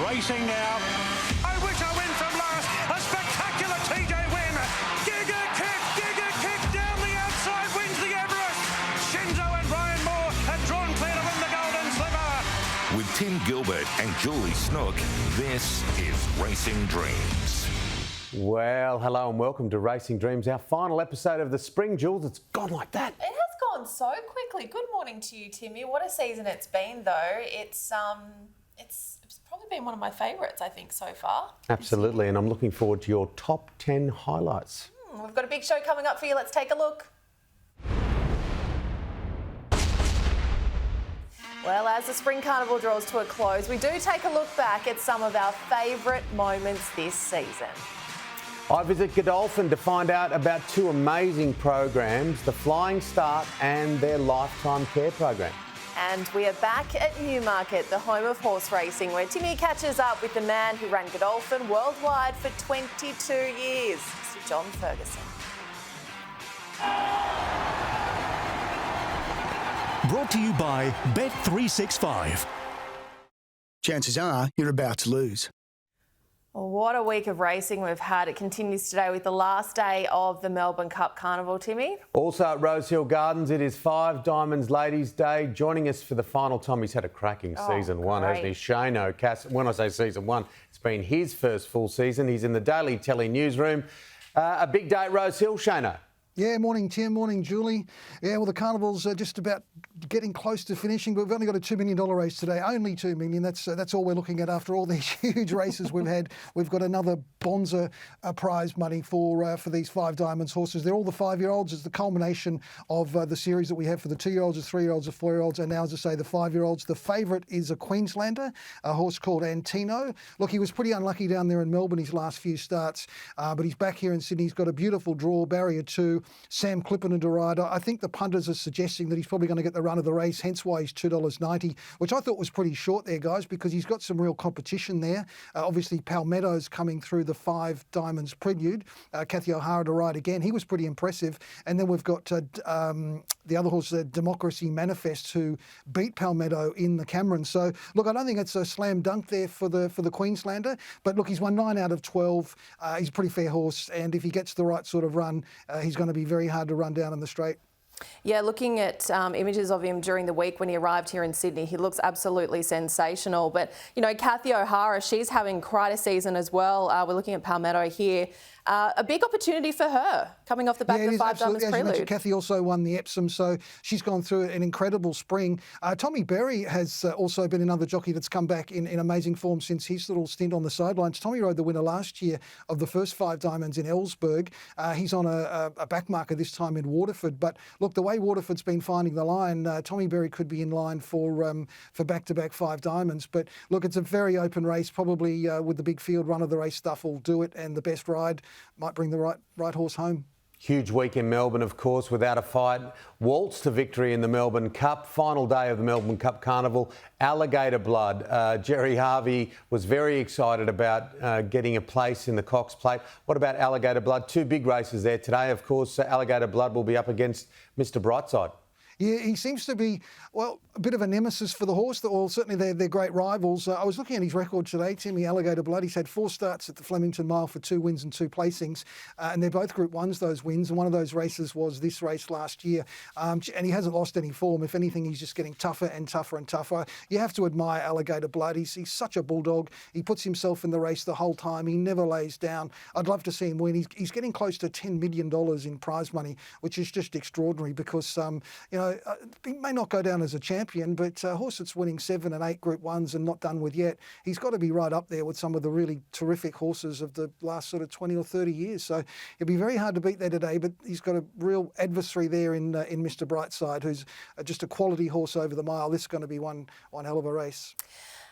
racing now. I wish I win from last. A spectacular TJ win. Giga kick down the outside, wins the Everest. Shinzo and Ryan Moore have drawn clear to win the Golden Slipper. With Tim Gilbert and Julie Snook, this is Racing Dreams. Well, hello and welcome to Racing Dreams, our final episode of the spring, Jules. It's gone like that. It has gone so quickly. Good morning to you, Timmy. What a season it's been, though. It's probably been one of my favourites, I think, so far. Absolutely, and I'm looking forward to your top 10 highlights. We've got a big show coming up for you. Let's take a look. Well, as the Spring Carnival draws to a close, we do take a look back at some of our favourite moments this season. I visit Godolphin to find out about two amazing programs, the Flying Start and their Lifetime Care program. And we are back at Newmarket, the home of horse racing, where Timmy catches up with the man who ran Godolphin worldwide for 22 years, Mr. John Ferguson. Brought to you by Bet365. Chances are you're about to lose. Well, what a week of racing we've had. It continues today with the last day of the Melbourne Cup Carnival, Timmy. Also at Rosehill Gardens, it is Five Diamonds Ladies' Day. Joining us for the final time, he's had a cracking season one, hasn't he? Shano Cass. When I say season one, it's been his first full season. He's in the Daily Telly newsroom. A big day at Rosehill, Shano. Yeah, morning Tim, morning Julie. Yeah, well the Carnival's just about getting close to finishing, but we've only got a $2 million race today, only $2 million. That's all we're looking at after all these huge races we've had. We've got another Bonza prize money for these Five Diamonds horses. They're all the 5-year-olds. It's the culmination of the series that we have for the 2-year-olds, the 3-year-olds, the 4-year-olds, and now, as I say, the 5-year-olds. The favourite is a Queenslander, a horse called Antino. Look, he was pretty unlucky down there in Melbourne his last few starts, but he's back here in Sydney. He's got a beautiful draw, barrier 2. Sam Clipperton to ride. I think the punters are suggesting that he's probably going to get the run of the race, hence why he's $2.90, which I thought was pretty short there, guys, because he's got some real competition there. Obviously, Palmetto's coming through the Five Diamonds Prelude. Kathy O'Hara to ride again. He was pretty impressive. And then we've got the other horse, Democracy Manifest, who beat Palmetto in the Cameron. So, look, I don't think it's a slam dunk there for the Queenslander. But, look, he's won 9 out of 12. He's a pretty fair horse. And if he gets the right sort of run, he's going to be very hard to run down in the straight. Yeah, looking at images of him during the week when he arrived here in Sydney, he looks absolutely sensational. But, you know, Kathy O'Hara, she's having quite a season as well. We're looking at Palmetto here. A big opportunity for her coming off the back of the Five Diamonds Prelude. Kathy also won the Epsom, so she's gone through an incredible spring. Tommy Berry has also been another jockey that's come back in amazing form since his little stint on the sidelines. Tommy rode the winner last year of the first Five Diamonds in Ellsberg. He's on a backmarker this time in Waterford. But look, the way Waterford's been finding the line, Tommy Berry could be in line for back-to-back Five Diamonds. But look, it's a very open race. Probably with the big field run of the race stuff will do it, and the best ride might bring the right horse home. Huge week in Melbourne, of course, without a fight. Waltz to victory in the Melbourne Cup. Final day of the Melbourne Cup Carnival. Alligator Blood. Jerry Harvey was very excited about getting a place in the Cox Plate. What about Alligator Blood? Two big races there today. Of course, Alligator Blood will be up against Mr. Brightside. Yeah, he seems to be, well, a bit of a nemesis for the horse. Well, certainly they're great rivals. I was looking at his record today, Timmy, Alligator Blood. He's had 4 starts at the Flemington Mile for 2 wins and 2 placings. And they're both Group 1s, those wins. And one of those races was this race last year. And he hasn't lost any form. If anything, he's just getting tougher and tougher and tougher. You have to admire Alligator Blood. He's such a bulldog. He puts himself in the race the whole time. He never lays down. I'd love to see him win. He's getting close to $10 million in prize money, which is just extraordinary because, he may not go down as a champion, but a horse that's winning 7 and 8 Group 1s and not done with yet, he's got to be right up there with some of the really terrific horses of the last sort of 20 or 30 years. So it'll be very hard to beat there today, but he's got a real adversary there in Mr. Brightside, who's just a quality horse over the mile. This is going to be one hell of a race.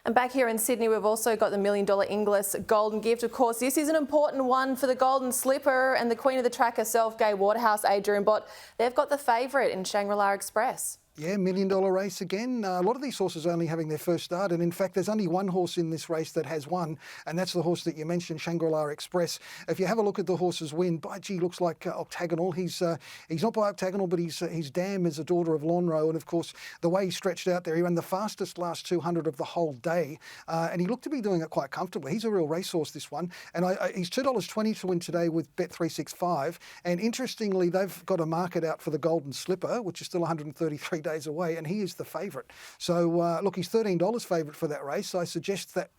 And back here in Sydney, we've also got the $1 Million Inglis Golden Gift. Of course, this is an important one for the Golden Slipper and the Queen of the Track herself, Gay Waterhouse, Adrian Bott. They've got the favourite in Shangri-La Express. Yeah, $1 million race again. A lot of these horses are only having their first start, and in fact, there's only one horse in this race that has won, and that's the horse that you mentioned, Shangri-La Express. If you have a look at the horse's win, by gee, looks like Octagonal. He's not by Octagonal, but his dam is a daughter of Lonhro, and of course, the way he stretched out there, he ran the fastest last 200 of the whole day, and he looked to be doing it quite comfortably. He's a real racehorse, this one, and he's $2.20 to win today with Bet365, and interestingly, they've got a market out for the Golden Slipper, which is still 133 days away, and he is the favourite. So look, he's $13 favourite for that race. I suggest that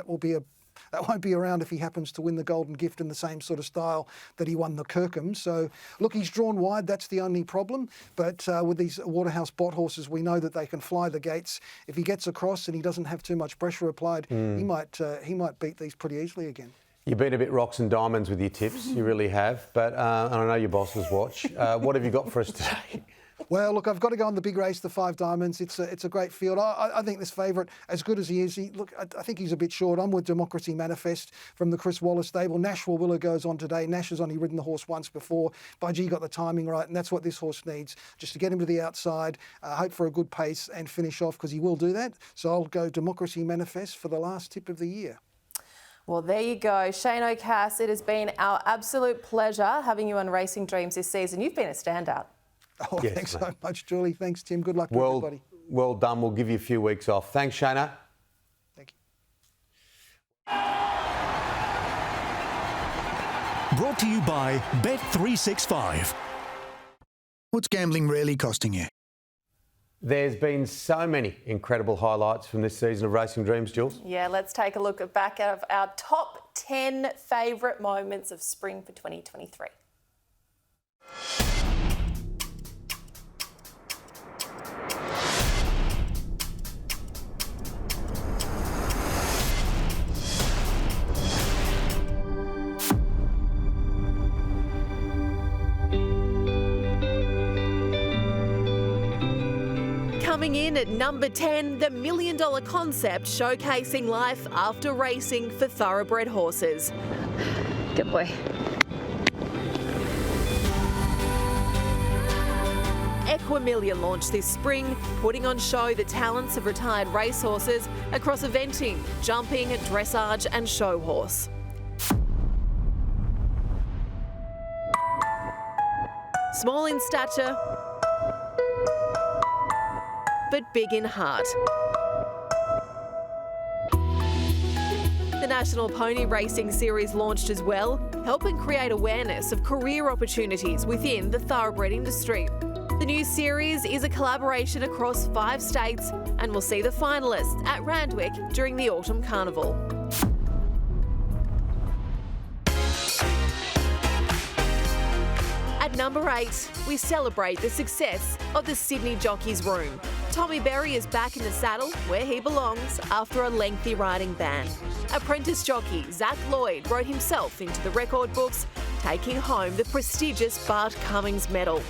won't be around if he happens to win the Golden Gift in the same sort of style that he won the Kirkham. So look, he's drawn wide. That's the only problem. But with these Waterhouse Bott horses, we know that they can fly the gates. If he gets across and he doesn't have too much pressure applied, he might beat these pretty easily again. You've been a bit rocks and diamonds with your tips, you really have. But I know your bosses watch. What have you got for us today? Well, look, I've got to go on the big race, the 5 Diamonds. It's a great field. I think this favourite, as good as he is, I think he's a bit short. I'm with Democracy Manifest from the Chris Wallace stable. Nashville Willow goes on today. Nash has only ridden the horse once before. By G got the timing right, and that's what this horse needs, just to get him to the outside, hope for a good pace and finish off, because he will do that. So I'll go Democracy Manifest for the last tip of the year. Well, there you go. Shane O'Cass, it has been our absolute pleasure having you on Racing Dreams this season. You've been a standout. Oh, yes, thanks so much, Julie. Thanks, Tim. Good luck to everybody. Well done. We'll give you a few weeks off. Thanks, Shana. Thank you. Brought to you by Bet365. What's gambling really costing you? There's been so many incredible highlights from this season of Racing Dreams, Jules. Yeah, let's take a look back at our top 10 favourite moments of spring for 2023. Coming in at number 10, the $1 million concept showcasing life after racing for thoroughbred horses. Good boy. Equimillion launched this spring, putting on show the talents of retired racehorses across eventing, jumping, dressage and show horse. Small in stature, but big in heart. The National Pony Racing Series launched as well, helping create awareness of career opportunities within the thoroughbred industry. The new series is a collaboration across 5 states and will see the finalists at Randwick during the Autumn Carnival. At number 8, we celebrate the success of the Sydney Jockeys Room. Tommy Berry is back in the saddle where he belongs after a lengthy riding ban. Apprentice jockey Zach Lloyd wrote himself into the record books, taking home the prestigious Bart Cummings medal.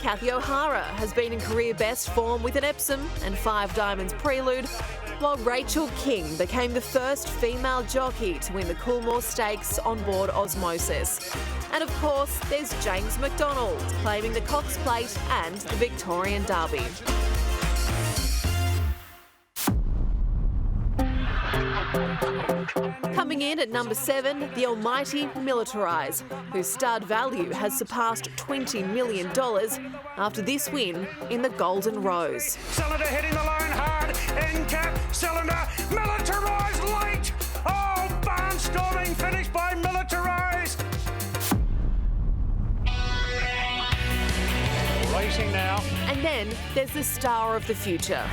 Kathy O'Hara has been in career best form with an Epsom and 5 Diamonds prelude, while Rachel King became the first female jockey to win the Coolmore Stakes on board Osmosis. And of course, there's James McDonald claiming the Cox Plate and the Victorian Derby. Coming in at number 7, the almighty Militarize, whose stud value has surpassed $20 million after this win in the Golden Rose. Cylinder hitting the line hard, end cap, cylinder, Militarize late! Oh, barnstorming finish by Militarize! Racing now. And then there's the star of the future.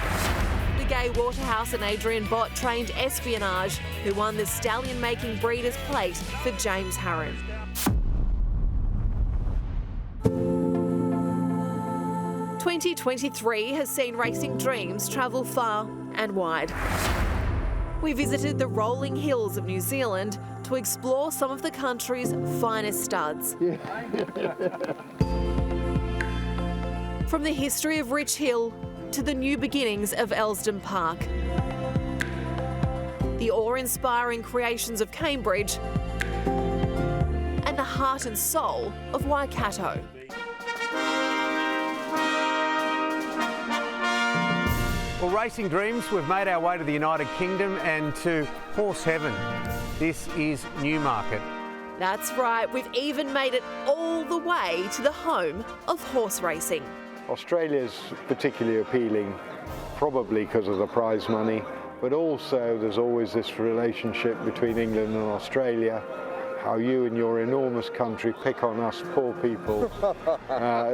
Gay Waterhouse and Adrian Bott trained Espionage, who won the stallion-making Breeders' Plate for James Harron. "2023 has seen Racing Dreams travel far and wide. We visited the rolling hills of New Zealand to explore some of the country's finest studs. From the history of Rich Hill to the new beginnings of Elsdon Park, the awe-inspiring creations of Cambridge, and the heart and soul of Waikato. Well, Racing Dreams, we've made our way to the United Kingdom and to horse heaven. This is Newmarket. That's right, we've even made it all the way to the home of horse racing. Australia's particularly appealing, probably because of the prize money, but also there's always this relationship between England and Australia, how you and your enormous country pick on us poor people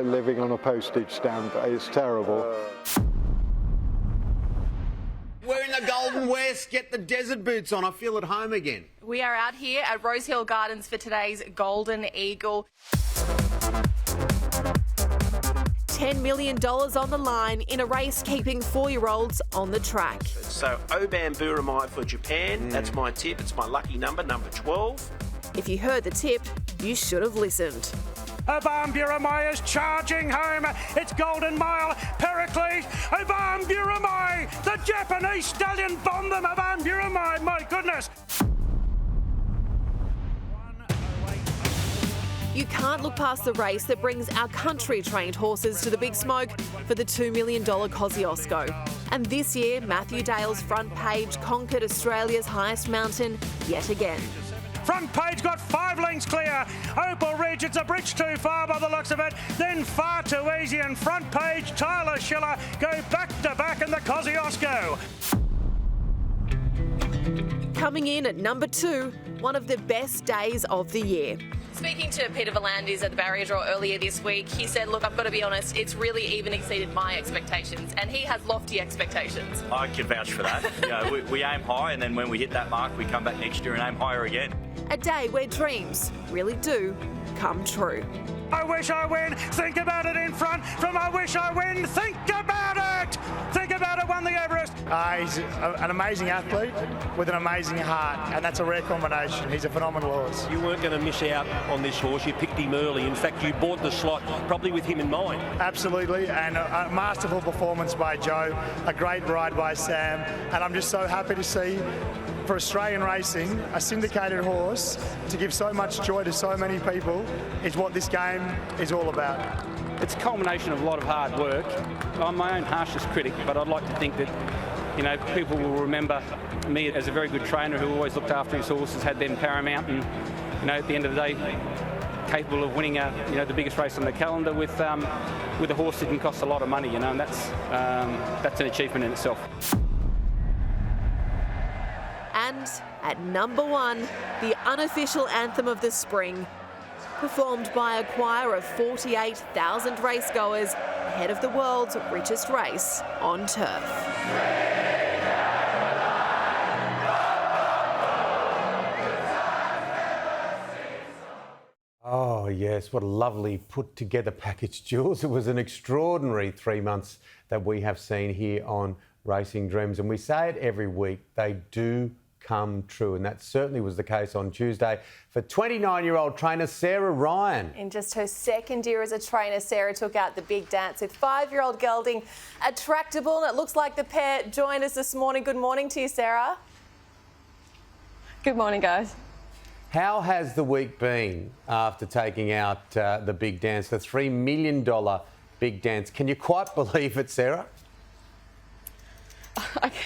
living on a postage stamp. It's terrible. We're in the Golden West. Get the desert boots on. I feel at home again. We are out here at Rosehill Gardens for today's Golden Eagle. $10 million on the line in a race keeping 4-year-olds on the track. So Oban Buramai for Japan, that's my tip. It's my lucky number, number 12. If you heard the tip, you should have listened. Oban Buramai is charging home. It's Golden Mile, Pericles, Oban Buramai. The Japanese stallion bombed them. Oban Buramai, my goodness. You can't look past the race that brings our country-trained horses to the big smoke for the $2 million Kosciuszko. And this year, Matthew Dale's Front Page conquered Australia's highest mountain yet again. Front Page got 5 lengths clear. Opal Ridge, it's a bridge too far by the looks of it. Then Far Too Easy and Front Page, Tyler Schiller go back to back in the Kosciuszko. Coming in at number 2, one of the best days of the year. Speaking to Peter V'landys at the barrier draw earlier this week, he said, look, I've got to be honest, it's really even exceeded my expectations, and he has lofty expectations. I can vouch for that. You know, we aim high, and then when we hit that mark, we come back next year and aim higher again. A day where dreams really do come true. I wish I win. Think about it in front from I wish I win. Think about it. Think about it. Won the Everest. He's an amazing athlete with an amazing heart, and that's a rare combination. He's a phenomenal horse. You weren't going to miss out on this horse. You picked him early. In fact, you bought the slot probably with him in mind. Absolutely, and a masterful performance by Joe, a great ride by Sam, and I'm just so happy to see, for Australian racing, a syndicated horse to give so much joy to so many people is what this game is all about. It's a culmination of a lot of hard work. I'm my own harshest critic, but I'd like to think that, you know, people will remember me as a very good trainer who always looked after his horses, had them paramount, and, you know, at the end of the day, capable of winning the biggest race on the calendar with a horse that didn't cost a lot of money, you know, and that's an achievement in itself. And at number 1, the unofficial anthem of the spring, performed by a choir of 48,000 racegoers ahead of the world's richest race on turf. Oh, yes, what a lovely put-together package, Jules. It was an extraordinary 3 months that we have seen here on Racing Dreams, and we say it every week, they do come true, and that certainly was the case on Tuesday for 29-year-old trainer Sarah Ryan. In just her second year as a trainer, Sarah took out the big dance with 5-year-old gelding Attractable, and it looks like the pair joined us this morning. Good morning to you, Sarah. Good morning, guys. How has the week been after taking out the big dance, the $3 million big dance? Can you quite believe it, Sarah?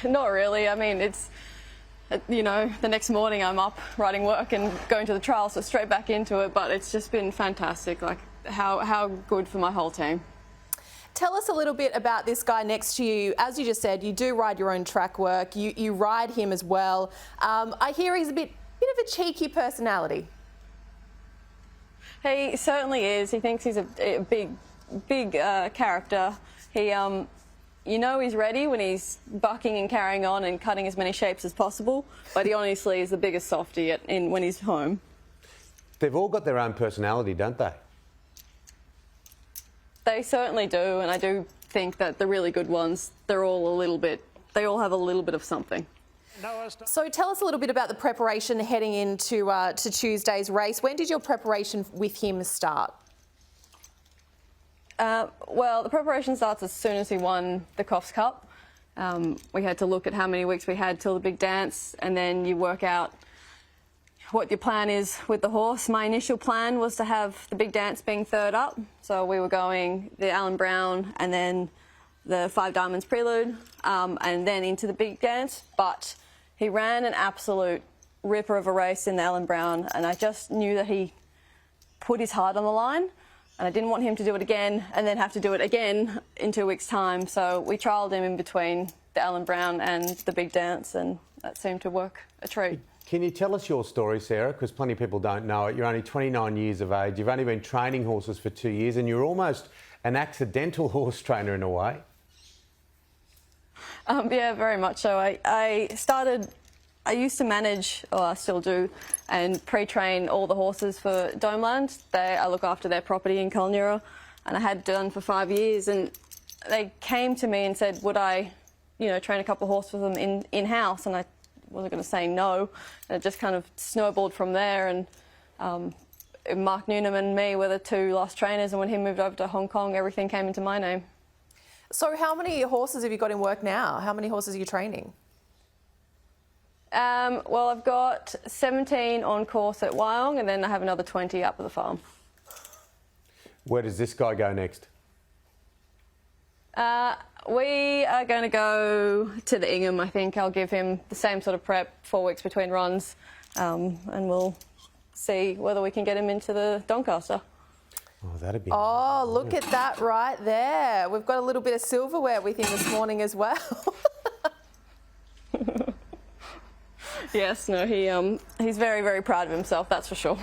Not really. I mean, it's, you know, the next morning I'm up riding work and going to the trial, so straight back into it. But it's just been fantastic, like how good for my whole team. Tell us a little bit about this guy next to you. As you just said, you do ride your own track work. You ride him as well. I hear he's a bit of a cheeky personality. He certainly is. He thinks he's a big character. He, you know, he's ready when he's bucking and carrying on and cutting as many shapes as possible, but he honestly is the biggest softie when he's home. They've all got their own personality, don't they? They certainly do, and I do think that the really good ones, they all have a little bit of something. So tell us a little bit about the preparation heading into to Tuesday's race. When did your preparation with him start? Well, the preparation starts as soon as he won the Coffs Cup. We had to look at how many weeks we had till the big dance, and then you work out what your plan is with the horse. My initial plan was to have the big dance being third up, so we were going the Alan Brown and then the 5 Diamonds Prelude, and then into the big dance. But he ran an absolute ripper of a race in the Ellen Brown, and I just knew that he put his heart on the line, and I didn't want him to do it again and then have to do it again in 2 weeks' time. So we trialled him in between the Ellen Brown and the big dance, and that seemed to work a treat. Can you tell us your story, Sarah? Because plenty of people don't know it. You're only 29 years of age. You've only been training horses for 2 years, and you're almost an accidental horse trainer in a way. Yeah, very much so. I used to manage, or I still do, and pre-train all the horses for Domeland. I look after their property in Kulnura, and I had done for 5 years. And they came to me and said, would I, train a couple of horses for them in-house? And I wasn't going to say no. And it just kind of snowballed from there. And Mark Newnham and me were the 2 last trainers. And when he moved over to Hong Kong, everything came into my name. So how many horses have you got in work now? How many horses are you training? Well, I've got 17 on course at Wyong, and then I have another 20 up at the farm. Where does this guy go next? We are going to go to the Ingham. I think I'll give him the same sort of prep, 4 weeks between runs, and we'll see whether we can get him into the Doncaster. Oh, that'd be... Oh, look at that right there. We've got a little bit of silverware with him this morning as well. Yes, no, he's very, very proud of himself, that's for sure.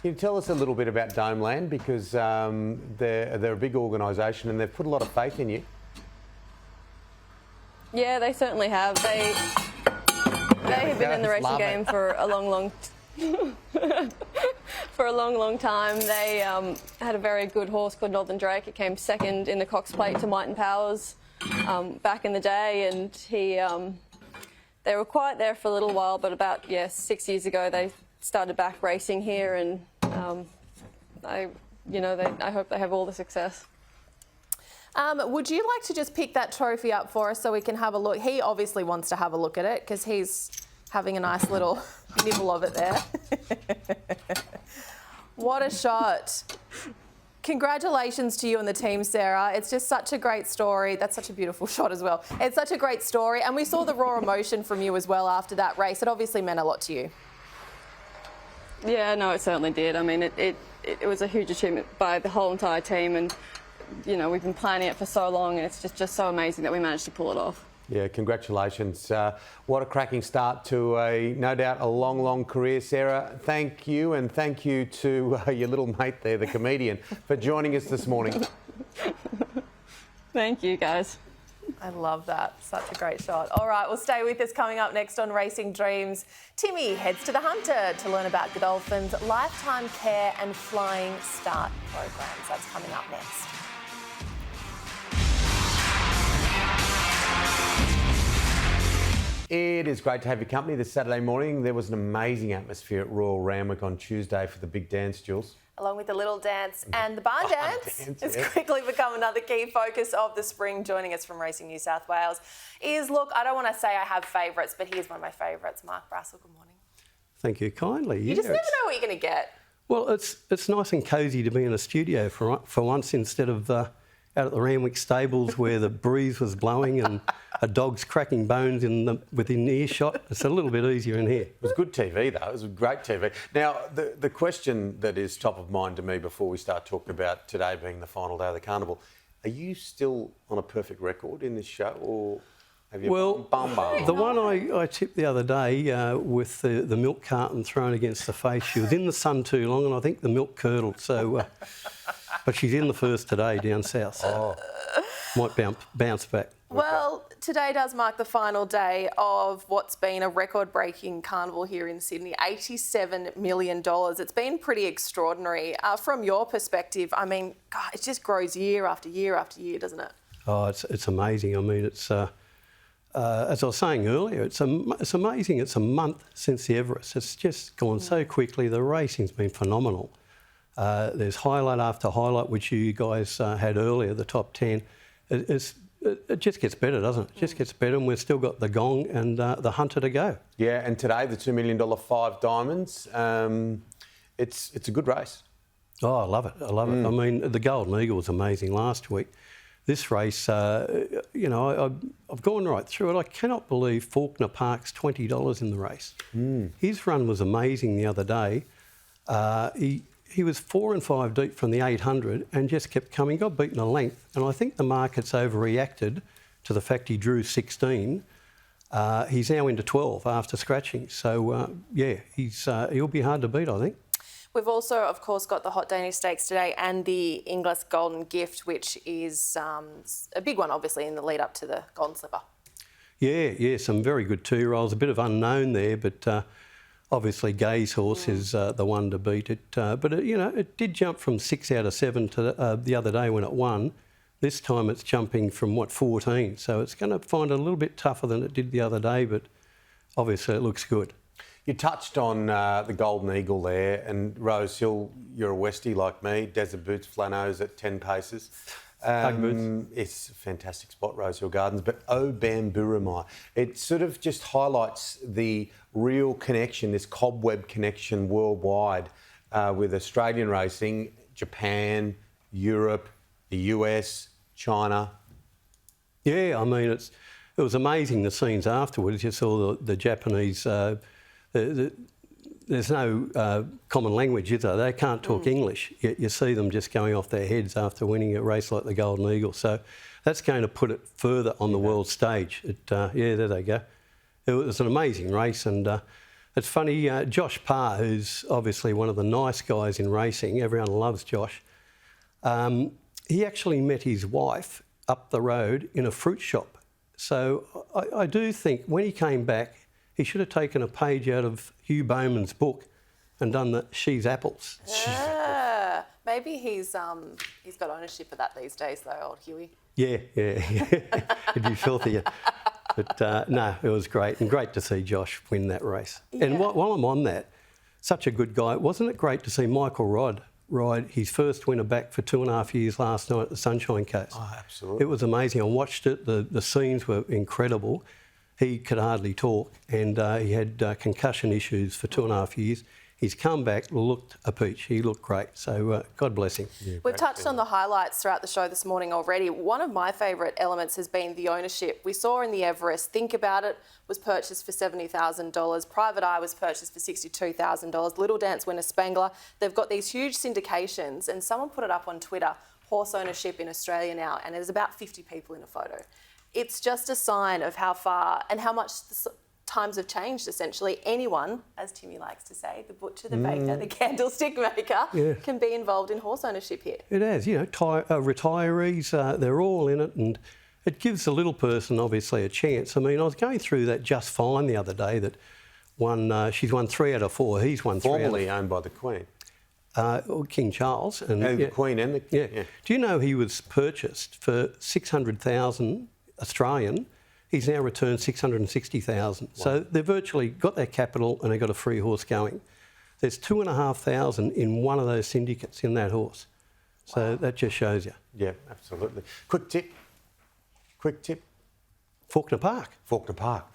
Can you tell us a little bit about Domeland, because they're a big organisation and they've put a lot of faith in you? Yeah, they certainly have. They have been in the racing game for a long time. They had a very good horse called Northern Drake. It came second in the Cox Plate to Might and Powers back in the day, and they were quiet there for a little while, but about 6 years ago they started back racing here, and I hope they have all the success. Would you like to just pick that trophy up for us so we can have a look? He obviously wants to have a look at it because he's having a nice little nibble of it there. What a shot. Congratulations to you and the team, Sarah. It's just such a great story. That's such a beautiful shot as well. It's such a great story. And we saw the raw emotion from you as well after that race. It obviously meant a lot to you. Yeah, no, it certainly did. I mean, it was a huge achievement by the whole entire team. And, we've been planning it for so long, and it's just so amazing that we managed to pull it off. Yeah, congratulations. What a cracking start to no doubt a long career, Sarah. Thank you, and thank you to your little mate there, the comedian, for joining us this morning. Thank you, guys. I love that. Such a great shot. All right, well, stay with us. Coming up next on Racing Dreams, Timmy heads to the Hunter to learn about Godolphin's lifetime care and flying start programs. That's coming up next. It is great to have your company this Saturday morning. There was an amazing atmosphere at Royal Randwick on Tuesday for the big dance, Jules. Along with the little dance and the barn dance, it's quickly become another key focus of the spring. Joining us from Racing New South Wales is, look, I don't want to say I have favourites, but here's one of my favourites. Mark Brassel, good morning. Thank you kindly. You just never know what you're going to get. Well, it's nice and cosy to be in a studio for once instead of out at the Randwick stables where the breeze was blowing and a dog's cracking bones within earshot. It's a little bit easier in here. It was good TV, though. It was great TV. Now, the question that is top of mind to me before we start talking about today being the final day of the carnival, are you still on a perfect record in this show, or have you bum? The one I tipped the other day with the milk carton thrown against the face, she was in the sun too long and I think the milk curdled, so... But she's in the first today down south, so might bounce back. Well, today does mark the final day of what's been a record-breaking carnival here in Sydney, $87 million. It's been pretty extraordinary. From your perspective, I mean, God, it just grows year after year after year, doesn't it? Oh, it's amazing. I mean, it's as I was saying earlier, it's amazing. It's a month since the Everest. It's just gone so quickly. The racing's been phenomenal. There's highlight after highlight, which you guys had earlier, the top 10. It just gets better, doesn't it? It just gets better, and we've still got the Gong and the Hunter to go. Yeah, and today, the $2 million 5 Diamonds, it's a good race. Oh, I love it. I love it. I mean, the Golden Eagle was amazing last week. this race, you know, I've gone right through it. I cannot believe Faulkner Park's $20 in the race. His run was amazing the other day. He was 4 and 5 deep from the 800 and just kept coming, got beaten a length. And I think the market's overreacted to the fact he drew 16. He's now into 12 after scratching. So, yeah, he'll be hard to beat, I think. We've also, of course, got the Hot Danish Stakes today and the Inglis Golden Gift, which is a big one, obviously, in the lead up to the Golden Slipper. Yeah, some very good two-year-olds. A bit of unknown there, but obviously Gay's horse is the one to beat it. But, you know, it did jump from 6 out of 7 to the other day when it won. This time it's jumping from, 14? So it's going to find it a little bit tougher than it did the other day, but obviously it looks good. You touched on the Golden Eagle there, and Rose Hill, you're a Westie like me, Desert Boots, Flanos at 10 paces. It's a fantastic spot, Rose Hill Gardens, but Obamburamai, it sort of just highlights the real connection, this cobweb connection worldwide with Australian racing, Japan, Europe, the US, China. Yeah, I mean, it was amazing, the scenes afterwards. You saw the Japanese... there's no common language, is there? They can't talk English, yet you see them just going off their heads after winning a race like the Golden Eagle. So that's going to put it further on the world stage. Yeah, there they go. It was an amazing race, and it's funny, Josh Parr, who's obviously one of the nice guys in racing, everyone loves Josh, he actually met his wife up the road in a fruit shop. So I do think when he came back, he should have taken a page out of Hugh Bowman's book and done the She's Apples. Maybe he's got ownership of that these days, though, old Huey. Yeah. It'd be filthy. But no, it was great, and great to see Josh win that race. Yeah. And while I'm on that, such a good guy. Wasn't it great to see Michael Rodd ride his first winner back for 2.5 years last night at the Sunshine Coast? Oh, absolutely. It was amazing. I watched it. The scenes were incredible. He could hardly talk, and he had concussion issues for 2.5 years. His comeback looked a peach. He looked great. So God bless him. Yeah, we've touched on the highlights throughout the show this morning already. One of my favourite elements has been the ownership. We saw in the Everest, Think About It was purchased for $70,000. Private Eye was purchased for $62,000. Little Dance Winner Spangler. They've got these huge syndications, and someone put it up on Twitter, horse ownership in Australia now, and there's about 50 people in a photo. It's just a sign of how far and how much times have changed, essentially. Anyone, as Timmy likes to say, the butcher, the baker, the candlestick maker, can be involved in horse ownership here. It has, you know, retirees, they're all in it, and it gives the little person, obviously, a chance. I mean, I was going through that Just Fine the other day that she's won 3 out of 4. He's won 3 out of 4. Formerly owned by the Queen. King Charles. And the Queen and the... Yeah. Do you know he was purchased for $600,000 Australian? He's now returned $660,000. Wow. So they've virtually got their capital and they've got a free horse going. There's $2,500 in one of those syndicates in that horse. So that just shows you. Yeah, absolutely. Quick tip. Faulkner Park.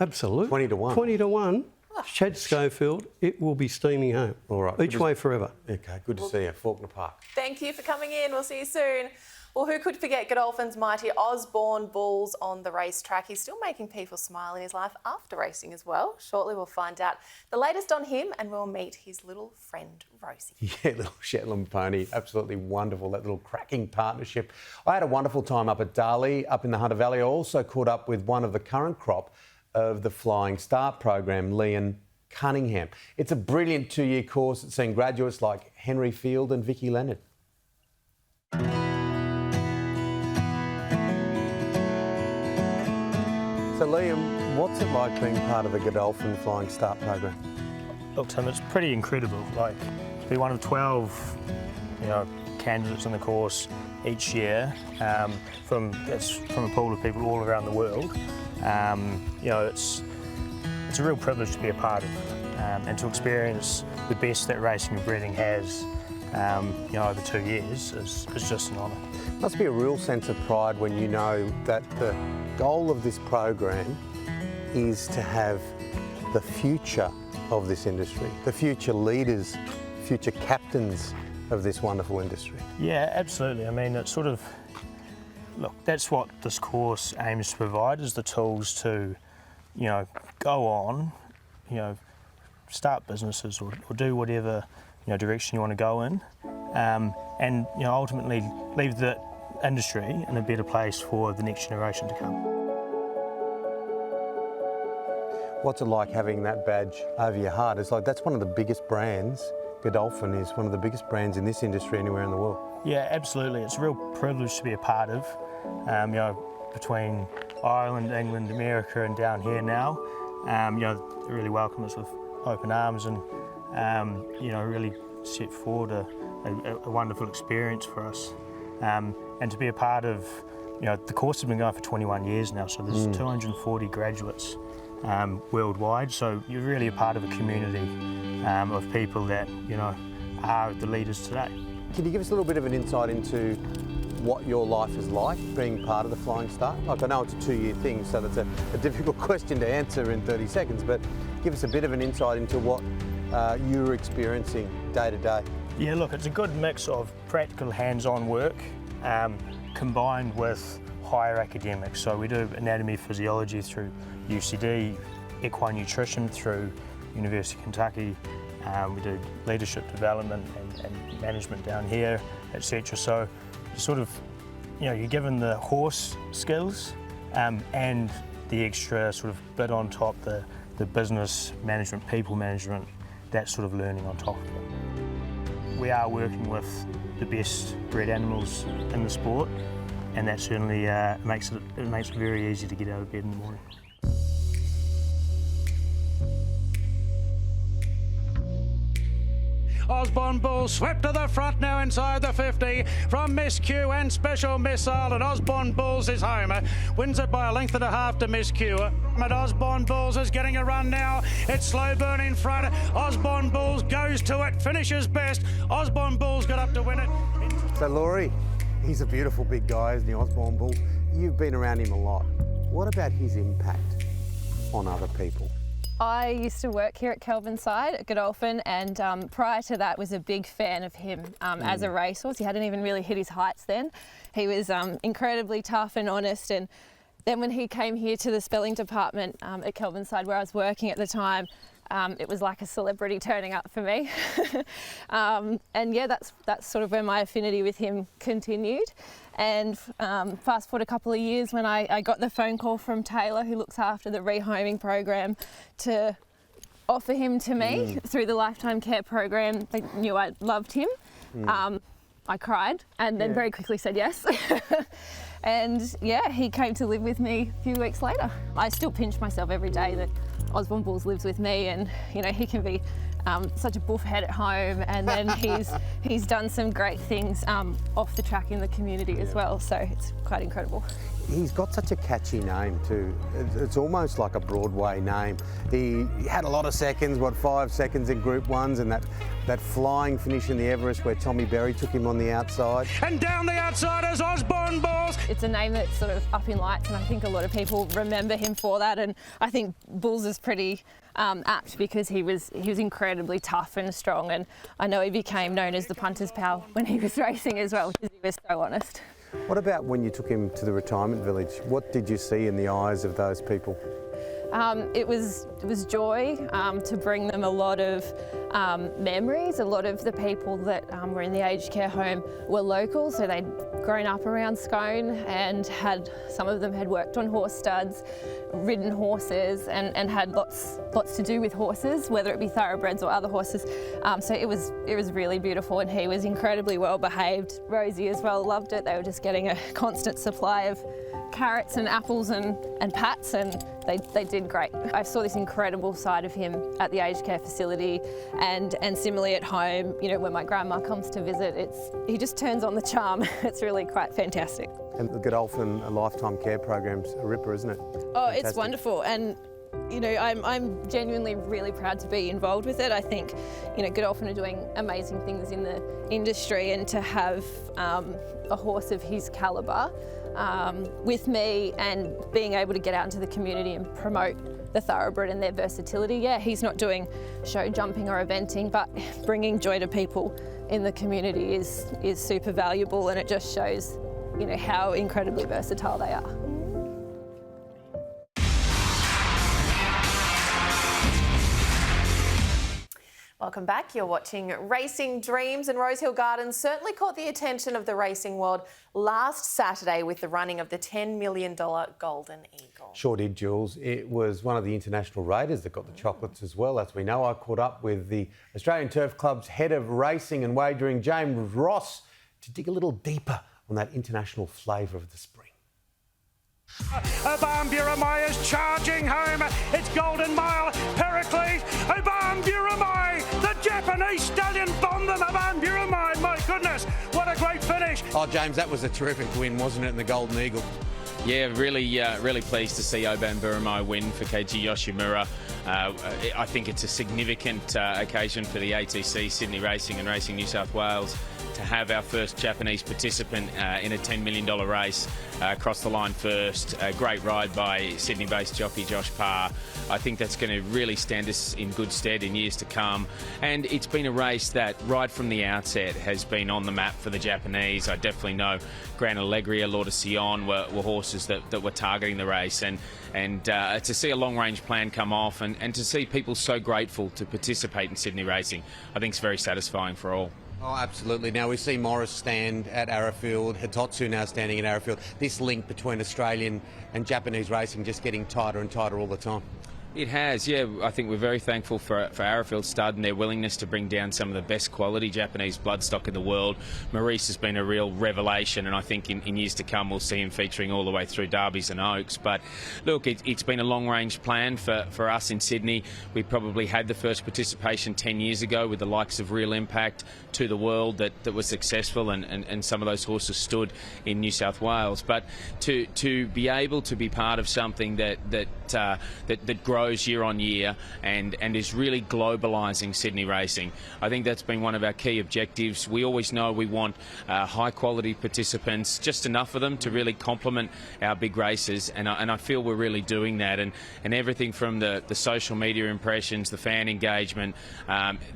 Absolutely. 20 to 1. 20 to 1. Chad Schofield, it will be steaming home. All right. Each way forever. Okay, good to see you, Faulkner Park. Thank you for coming in. We'll see you soon. Well, who could forget Godolphin's mighty Osborne Bulls on the racetrack? He's still making people smile in his life after racing as well. Shortly we'll find out the latest on him and we'll meet his little friend Rosie. Yeah, little Shetland pony. Absolutely wonderful, that little cracking partnership. I had a wonderful time up at Darley, up in the Hunter Valley. I also caught up with one of the current crop of the Flying Start program, Leon Cunningham. It's a brilliant 2-year course. It's seen graduates like Henry Field and Vicky Leonard. So Liam, what's it like being part of the Godolphin Flying Start program? Look, Tim, it's pretty incredible. Like, to be one of 12, candidates on the course each year, from a pool of people all around the world. It's a real privilege to be a part of, and to experience the best that racing and breeding has, over 2 years is just an honour. Must be a real sense of pride when you know that the goal of this program is to have the future of this industry, the future leaders, future captains of this wonderful industry. Yeah, absolutely. I mean, it's sort of, look, that's what this course aims to provide, is the tools to, you know, go on, you know, start businesses or do whatever, you know, direction you want to go in, and, you know, ultimately leave the industry in a better place for the next generation to come. What's it like having that badge over your heart? It's like that's one of the biggest brands. Godolphin is one of the biggest brands in this industry anywhere in the world. Yeah, absolutely. It's a real privilege to be a part of. You know, between Ireland, England, America, and down here now, you know, they really welcome us with open arms, and you know, really set forward a wonderful experience for us. And to be a part of, you know, the course has been going for 21 years now, so there's 240 graduates worldwide. So you're really a part of a community of people that, you know, are the leaders today. Can you give us a little bit of an insight into what your life is like being part of the Flying Start? Like, I know it's a 2-year thing, so that's a difficult question to answer in 30 seconds, but give us a bit of an insight into what you're experiencing day to day. Yeah, look, it's a good mix of practical hands-on work combined with higher academics. So we do anatomy, physiology through UCD, equine nutrition through University of Kentucky. We do leadership development and management down here, etc. So sort of, you know, you're given the horse skills and the extra sort of bit on top, the business management, people management, that sort of learning on top of it. We are working with the best bred animals in the sport, and that certainly makes it very easy to get out of bed in the morning. Osborne Bull swept to the front now inside the 50 from Miss Q and Special Missile, and Osborne Bulls is home. Wins it by a length and a half to Miss Q. But Osborne Bulls is getting a run now. It's Slowburn in front. Osborne Bulls goes to it, finishes best. Osborne Bulls got up to win it. So Laurie, he's a beautiful big guy, isn't he, Osborne Bull? You've been around him a lot. What about his impact on other people? I used to work here at Kelvinside at Godolphin, and prior to that was a big fan of him as a racehorse. He hadn't even really hit his heights then. He was incredibly tough and honest, and then when he came here to the spelling department at Kelvinside where I was working at the time, it was like a celebrity turning up for me. And yeah, that's sort of where my affinity with him continued. And fast forward a couple of years when I got the phone call from Taylor, who looks after the rehoming program, to offer him to me through the Lifetime Care program. They knew I loved him. I cried and then very quickly said yes. And yeah, he came to live with me a few weeks later. I still pinch myself every day that Osborne Bulls lives with me, and you know, he can be such a buff head at home, and then he's done some great things off the track in the community as well, so it's quite incredible. He's got such a catchy name too. It's almost like a Broadway name. He had a lot of seconds, 5 seconds in Group 1s, and that flying finish in the Everest where Tommy Berry took him on the outside. And down the outside is Osborne Bulls. It's a name that's sort of up in lights, and I think a lot of people remember him for that, and I think Bulls is pretty apt because he was incredibly tough and strong, and I know he became known as the punter's pal when he was racing as well because he was so honest. What about when you took him to the retirement village? What did you see in the eyes of those people? It was joy to bring them a lot of memories. A lot of the people that were in the aged care home were local, so they'd grown up around Scone and some of them had worked on horse studs, ridden horses, and had lots to do with horses, whether it be thoroughbreds or other horses. So it was really beautiful, and he was incredibly well behaved. Rosie as well loved it. They were just getting a constant supply of carrots and apples and pats, and they did great. I saw this incredible side of him at the aged care facility, and similarly at home. You know, when my grandma comes to visit, he just turns on the charm. It's really quite fantastic. And the Godolphin Lifetime Care program's a ripper, isn't it? Oh, Fantastic. It's wonderful, and you know, I'm genuinely really proud to be involved with it. I think, you know, Godolphin are doing amazing things in the industry, and to have a horse of his calibre with me and being able to get out into the community and promote the thoroughbred and their versatility. Yeah, he's not doing show jumping or eventing, but bringing joy to people in the community is super valuable, and it just shows you know, how incredibly versatile they are. Welcome back. You're watching Racing Dreams, and Rosehill Gardens certainly caught the attention of the racing world last Saturday with the running of the $10 million Golden Eagle. Sure did, Jules. It was one of the international raiders that got the chocolates as well. As we know, I caught up with the Australian Turf Club's head of racing and wagering, James Ross, to dig a little deeper on that international flavour of the spring. Obam Buramai is charging home. It's Golden Mile, Pericles, Obam Buramai. The Japanese stallion bombed them. Obam Buramai, my goodness, what a great finish. Oh, James, that was a terrific win, wasn't it, in the Golden Eagle? Yeah, really pleased to see Obam Buramai win for Keiji Yoshimura. I think it's a significant occasion for the ATC, Sydney Racing and Racing New South Wales, to have our first Japanese participant in a $10 million race across the line first. A great ride by Sydney-based jockey Josh Parr. I think that's going to really stand us in good stead in years to come. And it's been a race that right from the outset has been on the map for the Japanese. I definitely know Gran Alegria, Lord of Sion were horses that were targeting the race. And to see a long-range plan come off and to see people so grateful to participate in Sydney racing, I think it's very satisfying for all. Oh, absolutely. Now, we see Morris stand at Arrowfield, Hitotsu now standing at Arrowfield. This link between Australian and Japanese racing just getting tighter and tighter all the time. It has, yeah. I think we're very thankful for Arrowfield Stud and their willingness to bring down some of the best quality Japanese bloodstock in the world. Maurice has been a real revelation, and I think in years to come we'll see him featuring all the way through Derbies and Oaks. But look, it's been a long-range plan for us in Sydney. We probably had the first participation 10 years ago with the likes of Real Impact to the world that was successful, and some of those horses stood in New South Wales. But to be able to be part of something that grows year on year and is really globalising Sydney racing, I think that's been one of our key objectives. We always know we want high quality participants, just enough of them to really complement our big races, and I feel we're really doing that, and everything from the social media impressions, the fan engagement,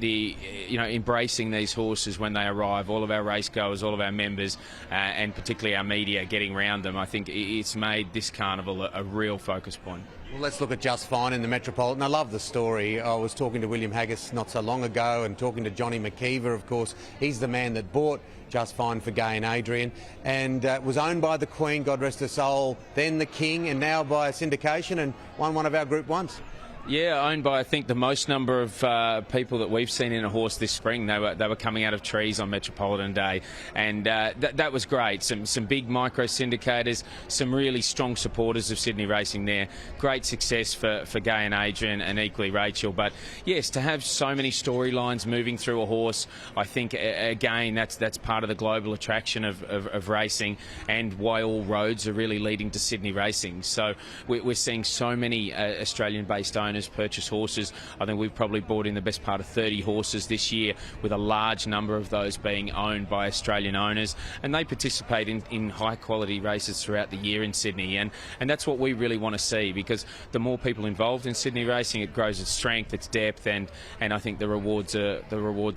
embracing these horses when they arrive, all of our race goers, all of our members, and particularly our media getting around them. I think it's made this carnival a real focus point. Well, let's look at Just Fine in the Metropolitan. I love the story. I was talking to William Haggis not so long ago and talking to Johnny McKeever, of course. He's the man that bought Just Fine for Gay and Adrian, and was owned by the Queen, God rest her soul, then the King, and now by a syndication, and won one of our Group 1s. Yeah, owned by, I think, the most number of people that we've seen in a horse this spring. They were coming out of trees on Metropolitan Day, and that was great. Some big micro syndicators, some really strong supporters of Sydney racing there. Great success for Gay and Adrian, and equally Rachel. But yes, to have so many storylines moving through a horse, I think again that's part of the global attraction of racing, and why all roads are really leading to Sydney racing. So we're seeing so many Australian-based owners purchase horses. I think we've probably bought in the best part of 30 horses this year, with a large number of those being owned by Australian owners, and they participate in high quality races throughout the year in Sydney, and that's what we really want to see, because the more people involved in Sydney racing, it grows its strength, its depth, and I think the rewards are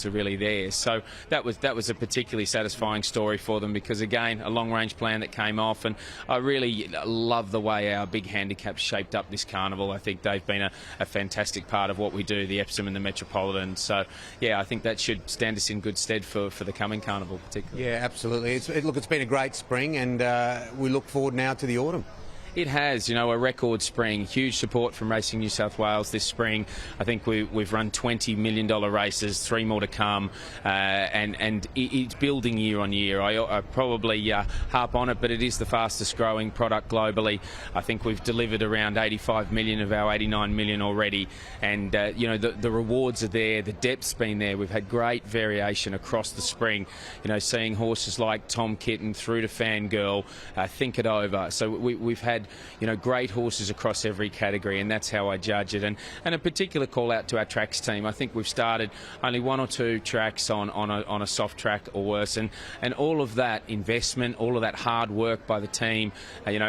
really there. So that was a particularly satisfying story for them, because again, a long range plan that came off, and I really love the way our big handicaps shaped up this carnival. I think they've been a fantastic part of what we do, the Epsom and the Metropolitan. So, yeah, I think that should stand us in good stead for the coming carnival particularly. Yeah, absolutely. It's been a great spring, and we look forward now to the autumn. It has, a record spring. Huge support from Racing New South Wales this spring. I think we've run $20 million races, 3 more to come, and it's building year on year. I probably harp on it, but it is the fastest growing product globally. I think we've delivered around 85 million of our 89 million already, and the rewards are there, the depth's been there. We've had great variation across the spring. Seeing horses like Tom Kitten through to Fangirl, Think It Over. So we've had had, great horses across every category, and that's how I judge it. And a particular call out to our tracks team. I think we've started only 1 or 2 tracks on a soft track or worse, and all of that investment, all of that hard work by the team,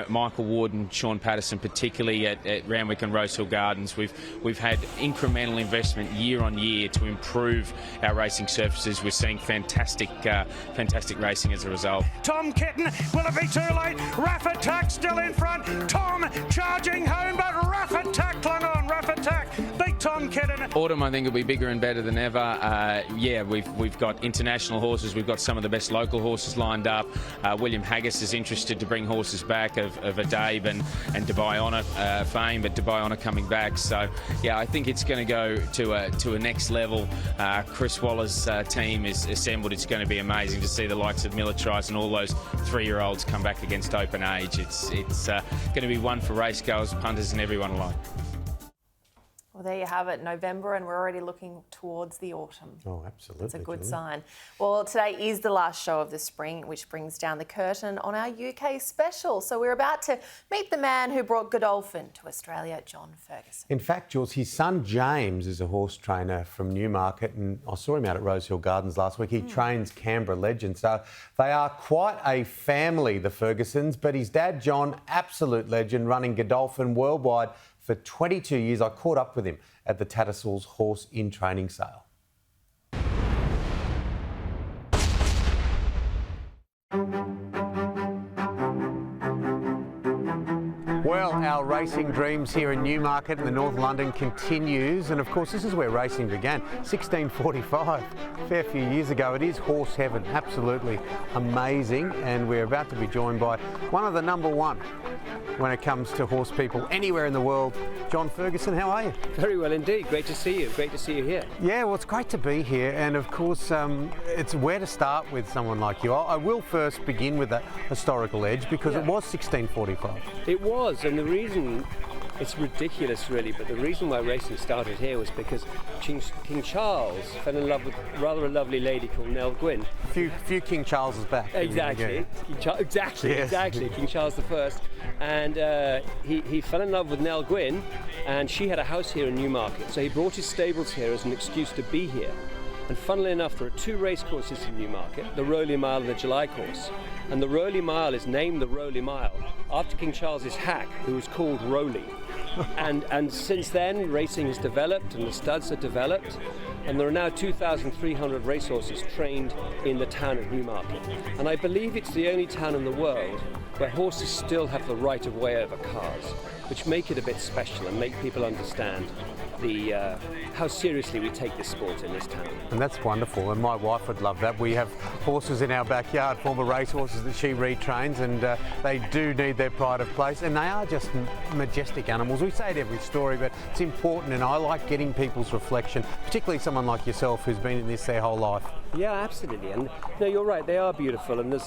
Michael Wood and Sean Patterson, particularly at Randwick and Rosehill Gardens, we've had incremental investment year on year to improve our racing surfaces. We're seeing fantastic racing as a result. Tom Kitten, will it be too late? Raff Attack still in front. Tom charging home, but Raff Attack clung on. Raff Attack beat Tom Kitten. Autumn, I think, will be bigger and better than ever. We've got international horses. We've got some of the best local horses lined up. William Haggis is interested to bring horses back of Adabe and Dubai Honour fame, but Dubai Honour coming back. So, I think it's going to go to a next level. Chris Waller's team is assembled. It's going to be amazing to see the likes of Militarize and all those 3-year-olds come back against open age. It's going to be one for racegoers, punters and everyone alike. Well, there you have it, November, and we're already looking towards the autumn. Oh, absolutely. That's a good sign. Well, today is the last show of the spring, which brings down the curtain on our UK special. So we're about to meet the man who brought Godolphin to Australia, John Ferguson. In fact, Jules, his son James is a horse trainer from Newmarket, and I saw him out at Rosehill Gardens last week. He trains Canberra legends. So they are quite a family, the Fergusons, but his dad, John, absolute legend, running Godolphin worldwide for 22 years. I caught up with him at the Tattersalls Horse in Training Sale. Well, our racing dreams here in Newmarket in the North London continues, and of course this is where racing began, 1645, a fair few years ago. It is horse heaven, absolutely amazing, and we're about to be joined by one of the number one when it comes to horse people anywhere in the world. John Ferguson, how are you? Very well indeed, great to see you, great to see you here. Yeah, well, it's great to be here, and of course it's where to start with someone like you. I will first begin with that historical edge, because it was 1645. It was, and the reason, it's ridiculous really, but the reason why racing started here was because King Charles fell in love with rather a lovely lady called Nell Gwyn. Few King Charleses back. Exactly, exactly, King Charles I. And he fell in love with Nell Gwyn, and she had a house here in Newmarket, so he brought his stables here as an excuse to be here. And funnily enough, there are 2 race courses in Newmarket, the Rowley Mile and the July course. And the Rowley Mile is named the Rowley Mile after King Charles's hack, who was called Rowley. And since then, racing has developed and the studs have developed. And there are now 2,300 racehorses trained in the town of Newmarket. And I believe it's the only town in the world where horses still have the right of way over cars, which make it a bit special and make people understand how seriously we take this sport in this town. And that's wonderful, and my wife would love that. We have horses in our backyard, former racehorses that she retrains, and they do need their pride of place, and they are just majestic animals. We say it every story, but it's important, and I like getting people's reflection, particularly someone like yourself who's been in this their whole life. Yeah, absolutely, and no, you're right, they are beautiful, and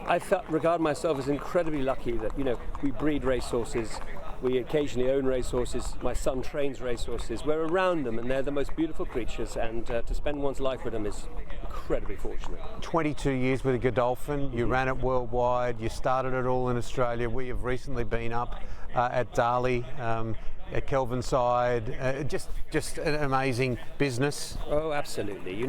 I regard myself as incredibly lucky that, we breed racehorses. We occasionally own racehorses. My son trains racehorses. We're around them, and they're the most beautiful creatures, and to spend one's life with them is incredibly fortunate. 22 years with a Godolphin. You ran it worldwide. You started it all in Australia. We have recently been up at Darley, at Kelvinside. Just an amazing business. Oh, absolutely.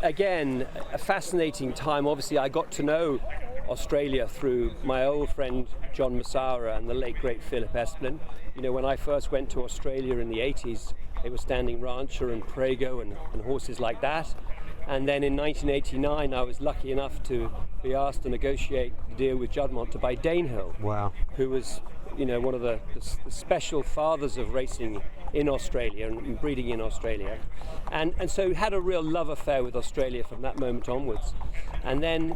Again, a fascinating time. Obviously, I got to know Australia through my old friend John Massara and the late great Philip Esplin. When I first went to Australia in the 80s, it was Standing Rancher and Prego and horses like that. And then in 1989, I was lucky enough to be asked to negotiate the deal with Juddmonte to buy Danehill. Wow. Who was, one of the special fathers of racing in Australia and breeding in Australia. And so had a real love affair with Australia from that moment onwards. And then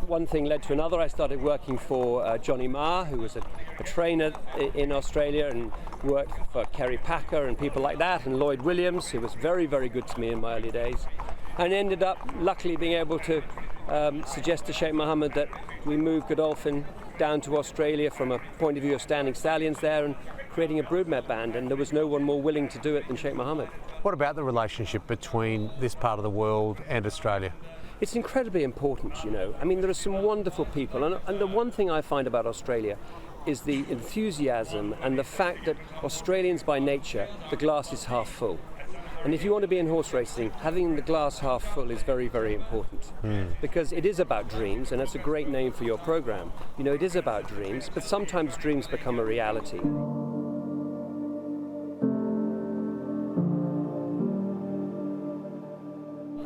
one thing led to another. I started working for Johnny Marr, who was a trainer in Australia and worked for Kerry Packer and people like that, and Lloyd Williams, who was very, very good to me in my early days. And ended up, luckily, being able to suggest to Sheikh Mohammed that we move Godolphin down to Australia from a point of view of standing stallions there and creating a broodmare band, and there was no one more willing to do it than Sheikh Mohammed. What about the relationship between this part of the world and Australia? It's incredibly important, I mean, there are some wonderful people, and the one thing I find about Australia, is the enthusiasm and the fact that Australians by nature, the glass is half full. And if you want to be in horse racing, having the glass half full is very, very important. Because it is about dreams, and that's a great name for your program. You know, it is about dreams, but sometimes dreams become a reality.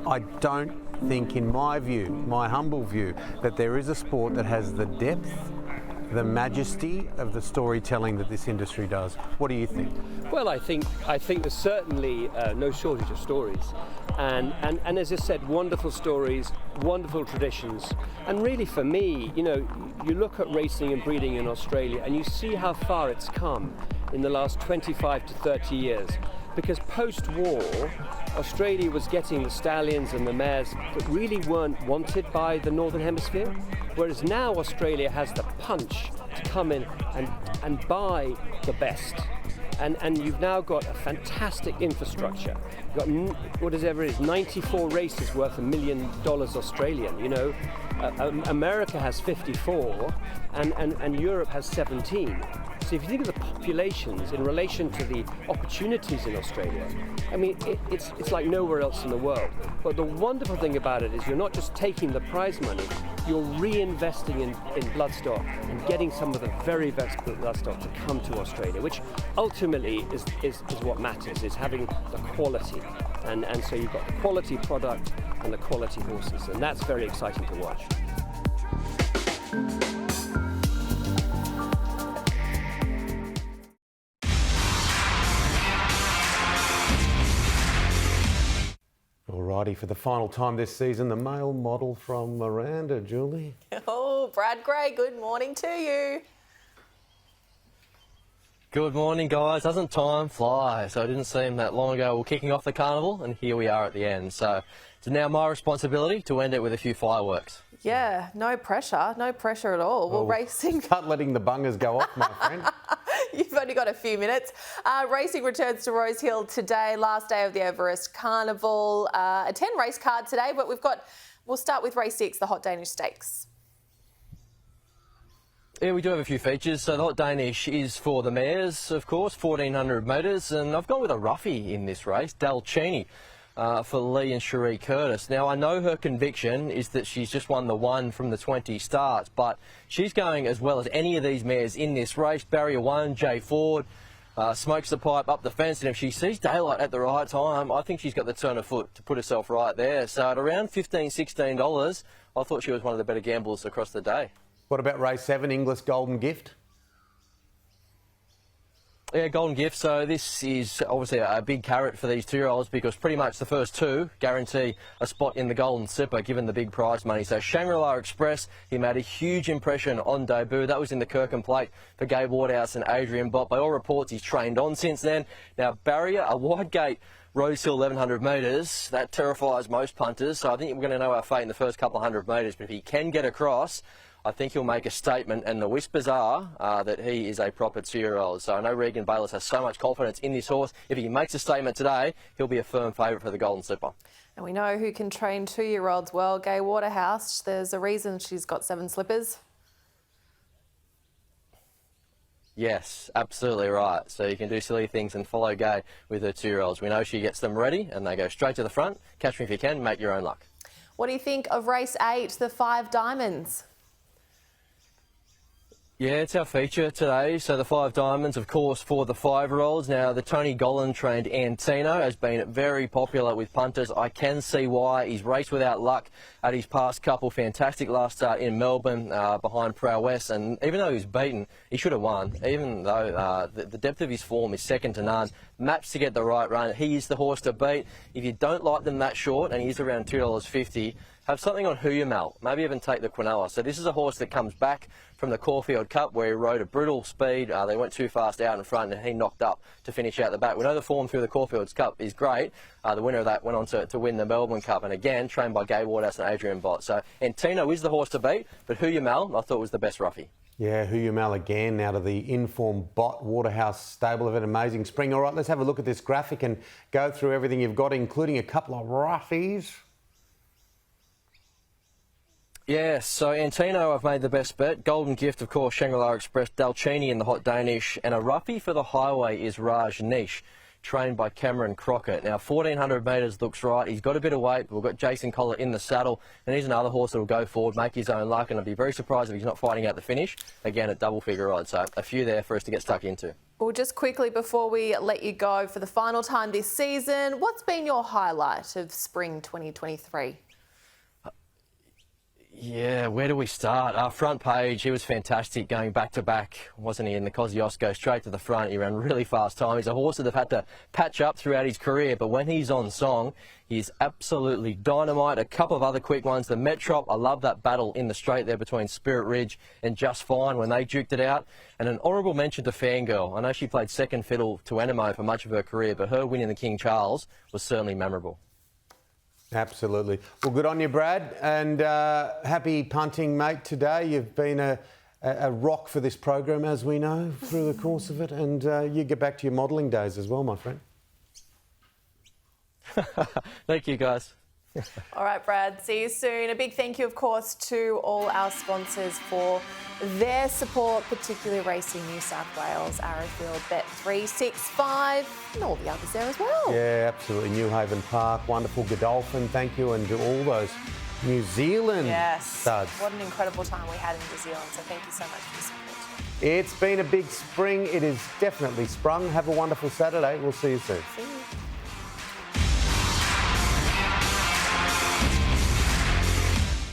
I don't think, in my view, my humble view, that there is a sport that has the depth, the majesty of the storytelling that this industry does. What do you think? Well, I think there's certainly no shortage of stories, and as I said, wonderful stories, wonderful traditions, and really for me, you know, you look at racing and breeding in Australia, and you see how far it's come in the last 25 to 30 years. Because post-war, Australia was getting the stallions and the mares that really weren't wanted by the Northern Hemisphere, whereas now Australia has the punch to come in and buy the best. And you've now got a fantastic infrastructure. You've got, whatever it is, 94 races worth $1 million Australian, you know. America has 54 and Europe has 17. So if you think of the populations in relation to the opportunities in Australia, I mean, it's like nowhere else in the world. But the wonderful thing about it is you're not just taking the prize money, you're reinvesting in bloodstock and getting some of the very best bloodstock to come to Australia, which ultimately is what matters, is having the quality. And so you've got the quality product and the quality horses, and that's very exciting to watch. Alrighty, for the final time this season, the male model from Miranda, Julie. Oh, Brad Gray, good morning to you. Good morning, guys. Doesn't time fly? So it didn't seem that long ago we were kicking off the carnival, and here we are at the end. So it's now my responsibility to end it with a few fireworks. Yeah, no pressure at all. Well, racing... Start letting the bungers go off, my friend. You've only got a few minutes. Racing returns to Rose Hill today, last day of the Everest Carnival. A 10 race card today, but we'll start with race 6, the Hot Danish Stakes. Yeah, we do have a few features. So the Hot Danish is for the mares, of course, 1,400 metres, and I've gone with a roughie in this race, Dalcini, for Lee and Cherie Curtis. Now, I know her conviction is that she's just won the 1 from the 20 starts, but she's going as well as any of these mares in this race. Barrier 1, Jay Ford, smokes the pipe up the fence, and if she sees daylight at the right time, I think she's got the turn of foot to put herself right there. So at around $15, $16, I thought she was one of the better gambles across the day. What about race 7, Inglis Golden Gift? Yeah, Golden Gift. So this is obviously a big carrot for these 2-year-olds because pretty much the first 2 guarantee a spot in the Golden Slipper given the big prize money. So Shangri-La Express, he made a huge impression on debut. That was in the Kirkham Plate for Gabe Waterhouse and Adrian Bott. By all reports, he's trained on since then. Now, Barrier, a wide gate Rose Hill 1,100 metres, that terrifies most punters. So I think we're going to know our fate in the first couple of 100 metres. But if he can get across, I think he'll make a statement, and the whispers are that he is a proper 2-year-old. So I know Regan Bayliss has so much confidence in this horse. If he makes a statement today, he'll be a firm favourite for the Golden Slipper. And we know who can train 2-year-olds well. Gay Waterhouse, there's a reason she's got 7 slippers. Yes, absolutely right. So you can do silly things and follow Gay with her 2-year-olds. We know she gets them ready and they go straight to the front. Catch me if you can, make your own luck. What do you think of race 8, the 5 Diamonds? Yeah, it's our feature today. So the 5 Diamonds, of course, for the 5-year-olds. Now, the Tony Gollan trained Antino has been very popular with punters. I can see why. He's raced without luck at his past couple. Fantastic last start in Melbourne behind Prowess. And even though he was beaten, he should have won. Even though the depth of his form is second to none. Maps to get the right run. He is the horse to beat. If you don't like them that short, and he is around $2.50, have something on Huyamel. Maybe even take the Quinoa. So this is a horse that comes back from the Caulfield Cup where he rode a brutal speed. They went too fast out in front and he knocked up to finish out the back. We know the form through the Caulfields Cup is great. The winner of that went on to win the Melbourne Cup, and again, trained by Gabe Waterhouse and Adrian Bott. So Antino is the horse to beat, but Huyamel I thought was the best roughie. Yeah, Huyamel again now to the informed Bott Waterhouse stable of an amazing spring. All right, let's have a look at this graphic and go through everything you've got, including a couple of roughies. Yes, so Antino, I've made the best bet. Golden Gift, of course, Shangri-La Express, Dalcini in the Hot Danish, and a roughie for the highway is Raj Nish, trained by Cameron Crockett. Now, 1,400 metres looks right. He's got a bit of weight. We've got Jason Collar in the saddle, and he's another horse that will go forward, make his own luck, and I'd be very surprised if he's not fighting out the finish, again, at double-figure odds. So a few there for us to get stuck into. Well, just quickly before we let you go for the final time this season, what's been your highlight of spring 2023? Yeah, where do we start? Our front page, he was fantastic going back-to-back, wasn't he, in the Kosciuszko, straight to the front. He ran really fast time. He's a horse that they've had to patch up throughout his career, but when he's on song, he's absolutely dynamite. A couple of other quick ones. The Metrop, I love that battle in the straight there between Spirit Ridge and Just Fine when they duked it out. And an honourable mention to Fangirl. I know she played second fiddle to Enemo for much of her career, but her win in the King Charles was certainly memorable. Absolutely. Well, good on you, Brad, and happy punting, mate, today. You've been a rock for this program, as we know, through the course of it, and you get back to your modelling days as well, my friend. Thank you, guys. All right, Brad, see you soon. A big thank you, of course, to all our sponsors for their support, particularly Racing New South Wales, Arrowfield, Bet365, and all the others there as well. Yeah, absolutely. New Haven Park, wonderful Godolphin, thank you, and to all those New Zealand studs. What an incredible time we had in New Zealand, so thank you so much for your support. It's been a big spring. It is definitely sprung. Have a wonderful Saturday. We'll see you soon. See you.